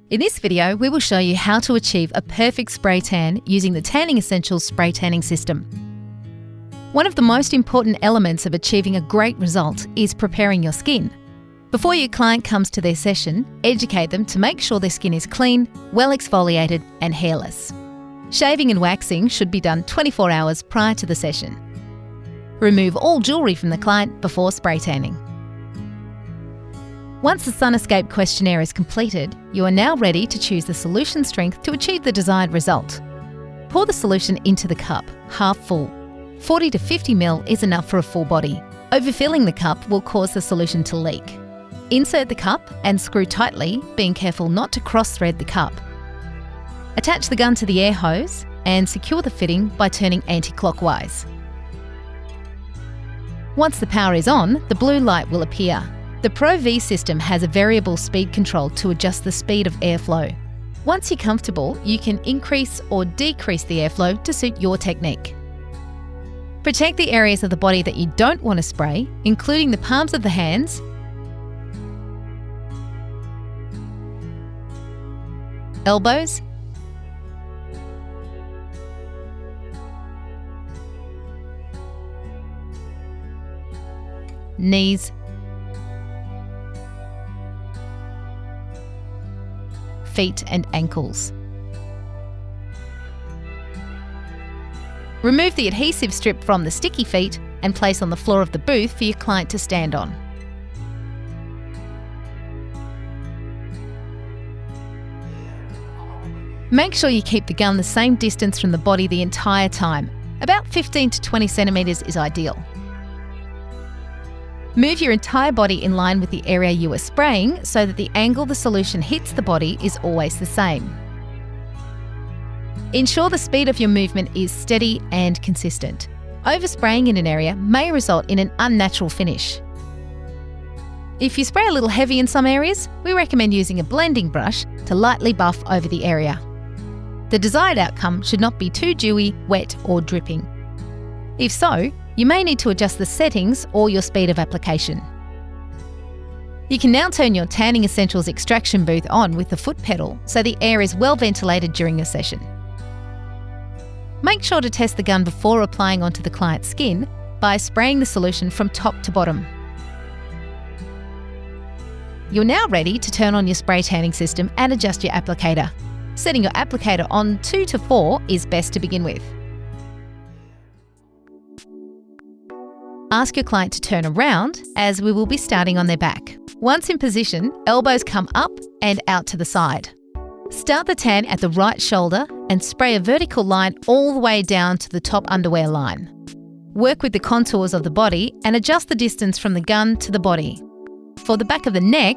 In this video, we will show you how to achieve a perfect spray tan using the Tanning Essentials spray tanning system. One of the most important elements of achieving a great result is preparing your skin. Before your client comes to their session, educate them to make sure their skin is clean, well exfoliated and hairless. Shaving and waxing should be done 24 hours prior to the session. Remove all jewellery from the client before spray tanning. Once the Sunescape questionnaire is completed, you are now ready to choose the solution strength to achieve the desired result. Pour the solution into the cup, half full. 40 to 50 ml is enough for a full body. Overfilling the cup will cause the solution to leak. Insert the cup and screw tightly, being careful not to cross-thread the cup. Attach the gun to the air hose and secure the fitting by turning anti-clockwise. Once the power is on, the blue light will appear. The Pro V system has a variable speed control to adjust the speed of airflow. Once you're comfortable, you can increase or decrease the airflow to suit your technique. Protect the areas of the body that you don't want to spray, including the palms of the hands, elbows, knees, feet and ankles. Remove the adhesive strip from the sticky feet and place on the floor of the booth for your client to stand on. Make sure you keep the gun the same distance from the body the entire time. About 15 to 20 centimetres is ideal. Move your entire body in line with the area you are spraying so that the angle the solution hits the body is always the same. Ensure the speed of your movement is steady and consistent. Overspraying in an area may result in an unnatural finish. If you spray a little heavy in some areas, we recommend using a blending brush to lightly buff over the area. The desired outcome should not be too dewy, wet or dripping. If so, you may need to adjust the settings or your speed of application. You can now turn your Tanning Essentials extraction booth on with the foot pedal so the air is well ventilated during your session. Make sure to test the gun before applying onto the client's skin by spraying the solution from top to bottom. You're now ready to turn on your spray tanning system and adjust your applicator. Setting your applicator on 2 to 4 is best to begin with. Ask your client to turn around as we will be starting on their back. Once in position, elbows come up and out to the side. Start the tan at the right shoulder and spray a vertical line all the way down to the top underwear line. Work with the contours of the body and adjust the distance from the gun to the body. For the back of the neck,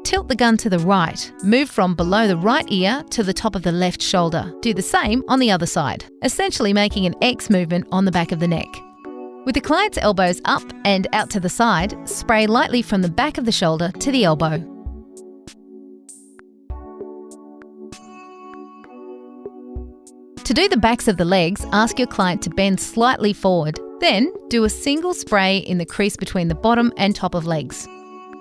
tilt the gun to the right. Move from below the right ear to the top of the left shoulder. Do the same on the other side, essentially making an X movement on the back of the neck. With the client's elbows up and out to the side, spray lightly from the back of the shoulder to the elbow. To do the backs of the legs, ask your client to bend slightly forward. Then, do a single spray in the crease between the bottom and top of legs.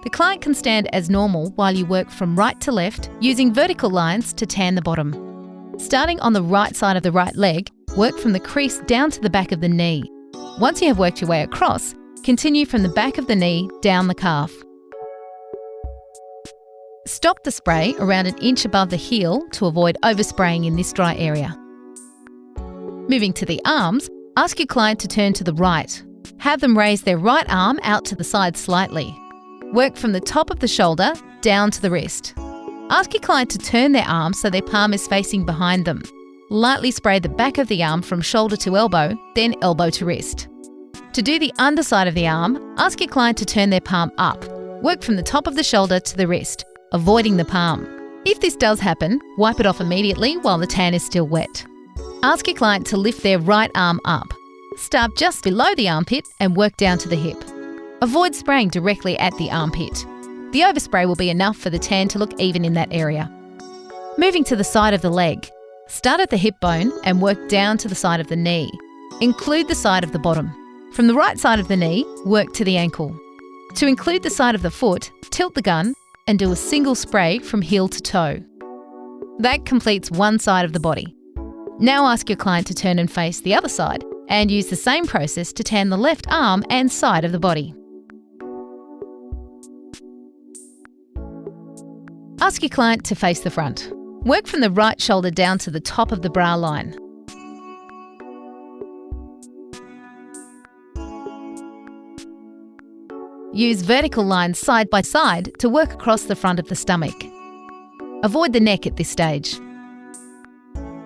The client can stand as normal while you work from right to left, using vertical lines to tan the bottom. Starting on the right side of the right leg, work from the crease down to the back of the knee. Once you have worked your way across, continue from the back of the knee down the calf. Stop the spray around an inch above the heel to avoid overspraying in this dry area. Moving to the arms, ask your client to turn to the right. Have them raise their right arm out to the side slightly. Work from the top of the shoulder down to the wrist. Ask your client to turn their arm so their palm is facing behind them. Lightly spray the back of the arm from shoulder to elbow, then elbow to wrist. To do the underside of the arm, ask your client to turn their palm up. Work from the top of the shoulder to the wrist, avoiding the palm. If this does happen, wipe it off immediately while the tan is still wet. Ask your client to lift their right arm up. Start just below the armpit and work down to the hip. Avoid spraying directly at the armpit. The overspray will be enough for the tan to look even in that area. Moving to the side of the leg. Start at the hip bone and work down to the side of the knee. Include the side of the bottom. From the right side of the knee, work to the ankle. To include the side of the foot, tilt the gun and do a single spray from heel to toe. That completes one side of the body. Now ask your client to turn and face the other side and use the same process to tan the left arm and side of the body. Ask your client to face the front. Work from the right shoulder down to the top of the brow line. Use vertical lines side by side to work across the front of the stomach. Avoid the neck at this stage.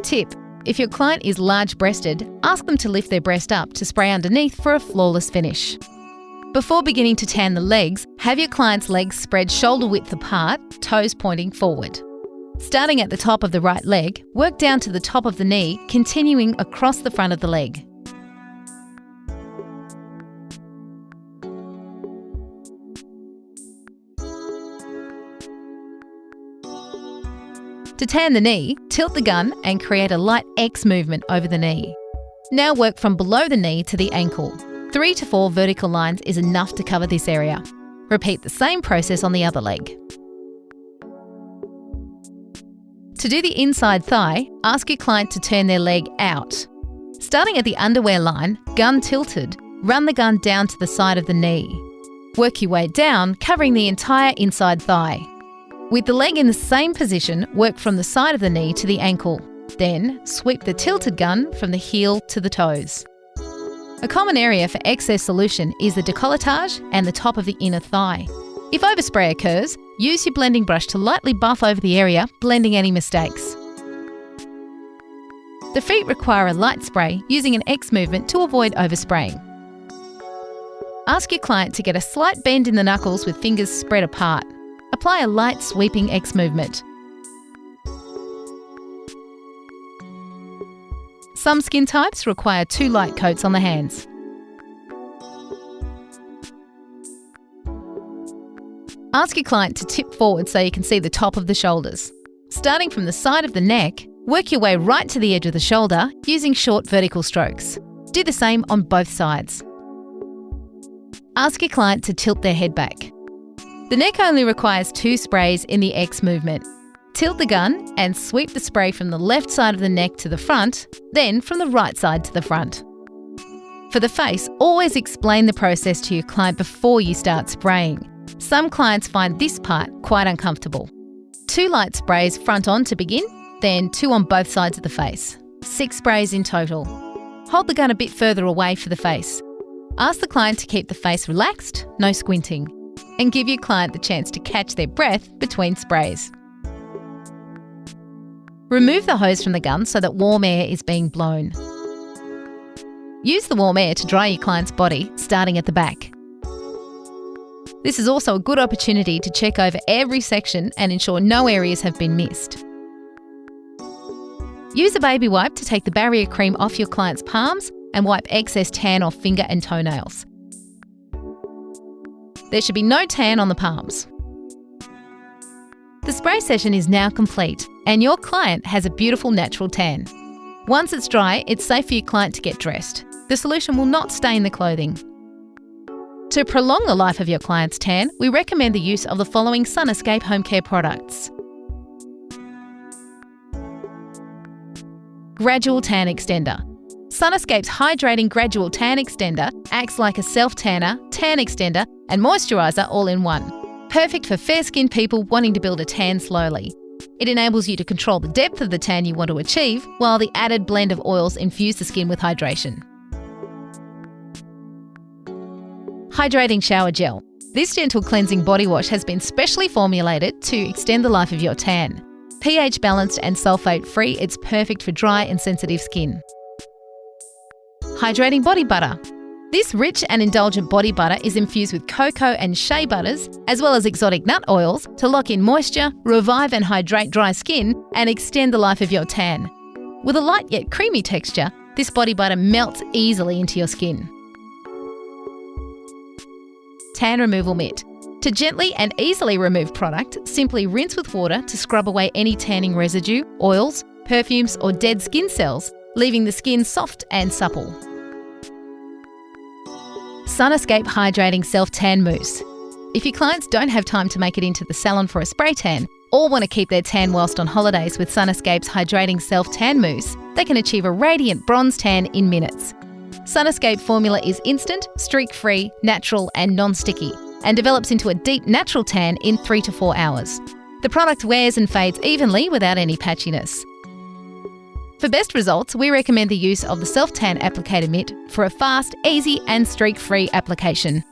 Tip: if your client is large-breasted, ask them to lift their breast up to spray underneath for a flawless finish. Before beginning to tan the legs, have your client's legs spread shoulder width apart, toes pointing forward. Starting at the top of the right leg, work down to the top of the knee, continuing across the front of the leg. To tan the knee, tilt the gun and create a light X movement over the knee. Now work from below the knee to the ankle. 3 to 4 vertical lines is enough to cover this area. Repeat the same process on the other leg. To do the inside thigh, ask your client to turn their leg out. Starting at the underwear line, gun tilted, run the gun down to the side of the knee. Work your way down, covering the entire inside thigh. With the leg in the same position, work from the side of the knee to the ankle. Then, sweep the tilted gun from the heel to the toes. A common area for excess solution is the décolletage and the top of the inner thigh. If overspray occurs, use your blending brush to lightly buff over the area, blending any mistakes. The feet require a light spray using an X movement to avoid overspraying. Ask your client to get a slight bend in the knuckles with fingers spread apart. Apply a light sweeping X movement. Some skin types require 2 light coats on the hands. Ask your client to tip forward so you can see the top of the shoulders. Starting from the side of the neck, work your way right to the edge of the shoulder using short vertical strokes. Do the same on both sides. Ask your client to tilt their head back. The neck only requires 2 sprays in the X movement. Tilt the gun and sweep the spray from the left side of the neck to the front, then from the right side to the front. For the face, always explain the process to your client before you start spraying. Some clients find this part quite uncomfortable. 2 light sprays front on to begin, then 2 on both sides of the face. 6 sprays in total. Hold the gun a bit further away for the face. Ask the client to keep the face relaxed, no squinting, and give your client the chance to catch their breath between sprays. Remove the hose from the gun so that warm air is being blown. Use the warm air to dry your client's body, starting at the back. This is also a good opportunity to check over every section and ensure no areas have been missed. Use a baby wipe to take the barrier cream off your client's palms and wipe excess tan off finger and toenails. There should be no tan on the palms. The spray session is now complete and your client has a beautiful natural tan. Once it's dry, it's safe for your client to get dressed. The solution will not stain the clothing. To prolong the life of your client's tan, we recommend the use of the following Sunescape home care products. Gradual Tan Extender. Sunescape's hydrating gradual tan extender acts like a self-tanner, tan extender and moisturiser all in one. Perfect for fair-skinned people wanting to build a tan slowly. It enables you to control the depth of the tan you want to achieve, while the added blend of oils infuse the skin with hydration. Hydrating Shower Gel. This gentle cleansing body wash has been specially formulated to extend the life of your tan. pH balanced and sulfate free, it's perfect for dry and sensitive skin. Hydrating Body Butter. This rich and indulgent body butter is infused with cocoa and shea butters, as well as exotic nut oils, to lock in moisture, revive and hydrate dry skin, and extend the life of your tan. With a light yet creamy texture, this body butter melts easily into your skin. Tan Removal Mitt. To gently and easily remove product, simply rinse with water to scrub away any tanning residue, oils, perfumes or dead skin cells, leaving the skin soft and supple. Sunescape Hydrating Self-Tan Mousse. If your clients don't have time to make it into the salon for a spray tan, or want to keep their tan whilst on holidays with Sunescape's hydrating self-tan mousse, they can achieve a radiant bronze tan in minutes. Sunescape formula is instant, streak-free, natural and non-sticky, and develops into a deep natural tan in 3 to 4 hours. The product wears and fades evenly without any patchiness. For best results, we recommend the use of the self-tan applicator mitt for a fast, easy and streak-free application.